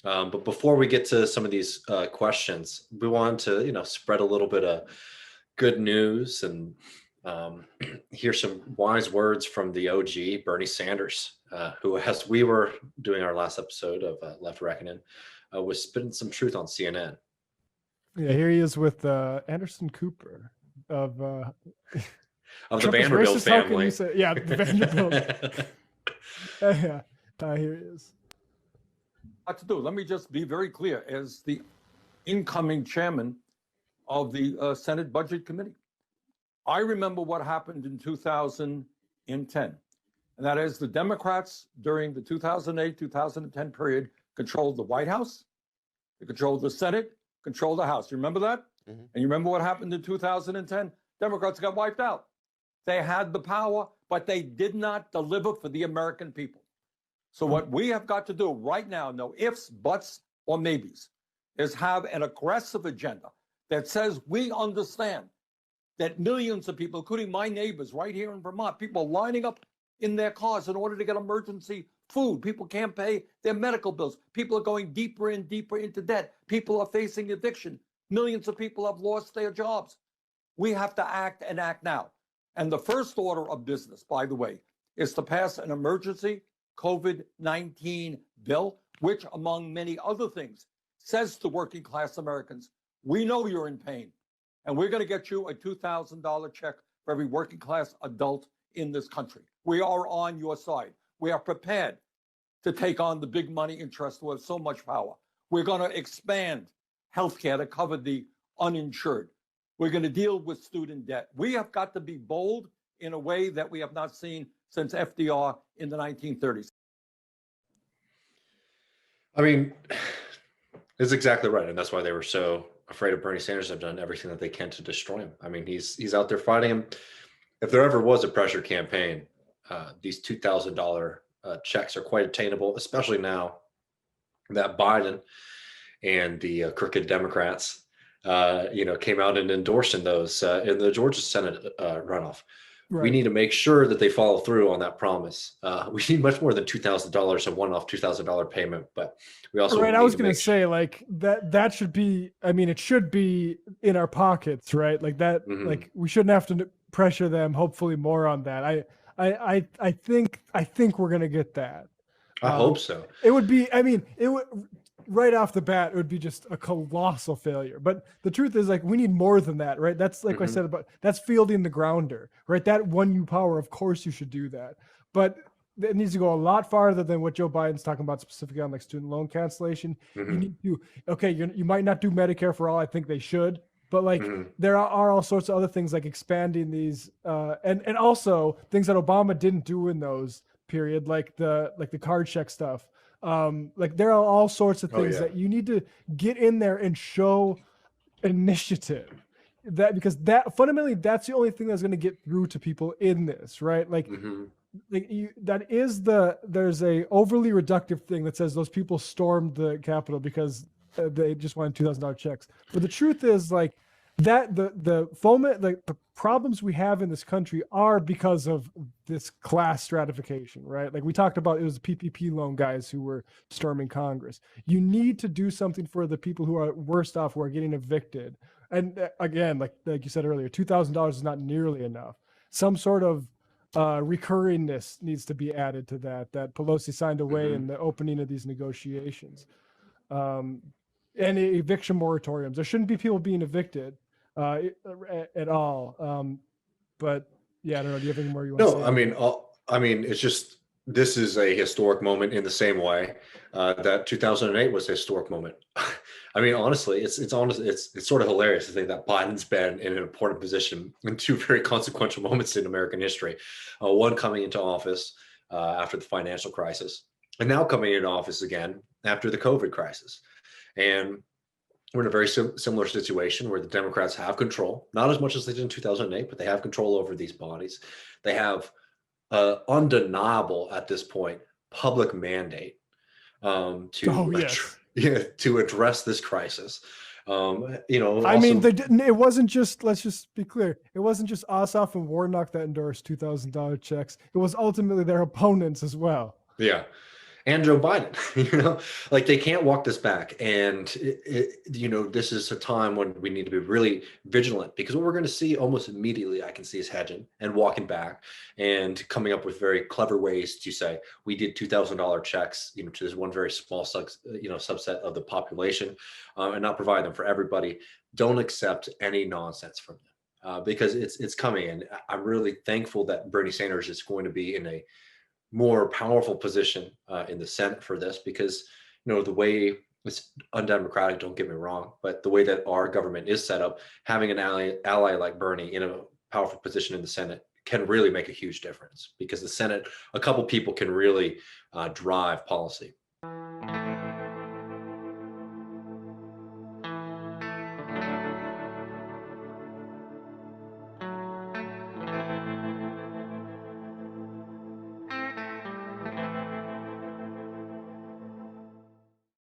But before we get to some of these questions, we want to, spread a little bit of good news and hear some wise words from the OG, Bernie Sanders, who, as we were doing our last episode of Left Reckoning, was spitting some truth on CNN. Yeah, here he is with Anderson Cooper of Of the Trump is Vanderbilt racist. How can family. you say? Yeah, the Vanderbilt. Yeah, here he is. What to do? Let me just be very clear. As the incoming chairman of the Senate Budget Committee, I remember what happened in 2010, and that is the Democrats during the 2008-2010 period controlled the White House, they controlled the Senate, controlled the House. You remember that? Mm-hmm. And you remember what happened in 2010? Democrats got wiped out. They had the power, but they did not deliver for the American people. So what we have got to do right now, no ifs, buts, or maybes, is have an aggressive agenda that says we understand that millions of people, including my neighbors right here in Vermont, people are lining up in their cars in order to get emergency food. People can't pay their medical bills. People are going deeper and deeper into debt. People are facing addiction. Millions of people have lost their jobs. We have to act and act now. And the first order of business, by the way, is to pass an emergency COVID-19 bill, which, among many other things, says to working class Americans, we know you're in pain, and we're going to get you a $2,000 check for every working class adult in this country. We are on your side. We are prepared to take on the big money interests who have so much power. We're going to expand healthcare to cover the uninsured. We're going to deal with student debt. We have got to be bold in a way that we have not seen since FDR in the 1930s. I mean, it's exactly right. And that's why they were so afraid of Bernie Sanders. Have done everything that they can to destroy him. I mean, he's out there fighting him. If there ever was a pressure campaign, these $2,000 checks are quite attainable, especially now that Biden and the crooked Democrats, came out and endorsing those in the Georgia Senate runoff. Right. We need to make sure that they follow through on that promise. We need much more than $2,000, a one-off $2,000 payment, but we also I was going to say like that should be. I mean, it should be in our pockets, right? Like that. Mm-hmm. Like we shouldn't have to pressure them. Hopefully, more on that. I think we're going to get that. I hope so. It would be. I mean, it would. Right off the bat, it would be just a colossal failure. But the truth is, like, we need more than that, right? That's like I said about that's fielding the grounder, right? That won you power. Of course, you should do that. But it needs to go a lot farther than what Joe Biden's talking about specifically on like student loan cancellation. You need to, you might not do Medicare for all. I think they should, but like there are all sorts of other things like expanding these, and also things that Obama didn't do in those period, like the card check stuff. Like there are all sorts of things that you need to get in there and show initiative, that because that fundamentally that's the only thing that's going to get through to people in this, right? Like, there's a overly reductive thing that says those people stormed the Capitol because they just wanted $2,000 checks. But the truth is like that the foment, like the problems we have in this country are because of this class stratification, right? Like we talked about, it was the PPP loan guys who were storming Congress. You need to do something for the people who are worst off, who are getting evicted. And again, like you said earlier, $2,000 is not nearly enough. Some sort of recurringness needs to be added to that Pelosi signed away in the opening of these negotiations. And eviction moratoriums. There shouldn't be people being evicted at all. But yeah, I don't know. Do you have any more you want to say? No, I mean, it's just, this is a historic moment in the same way that 2008 was a historic moment. I mean, honestly, it's sort of hilarious to think that Biden's been in an important position in two very consequential moments in American history. One coming into office after the financial crisis, and now coming into office again after the COVID crisis. And we're in a very similar situation where the Democrats have control, not as much as they did in 2008, but they have control over these bodies. They have undeniable at this point public mandate to address this crisis. I mean, they didn't. It wasn't just. Let's just be clear. It wasn't just Ossoff and Warnock that endorsed $2,000 checks. It was ultimately their opponents as well. Yeah. and Joe Biden. Like they can't walk this back. And this is a time when we need to be really vigilant, because what we're going to see almost immediately, I can see, is hedging and walking back and coming up with very clever ways to say we did $2,000 checks, to this one very small subset of the population, and not provide them for everybody. Don't accept any nonsense from them, because it's coming. And I'm really thankful that Bernie Sanders is going to be in a more powerful position in the Senate for this, because the way it's undemocratic, don't get me wrong, but the way that our government is set up, having an ally like Bernie in a powerful position in the Senate can really make a huge difference, because the Senate, a couple people can really drive policy.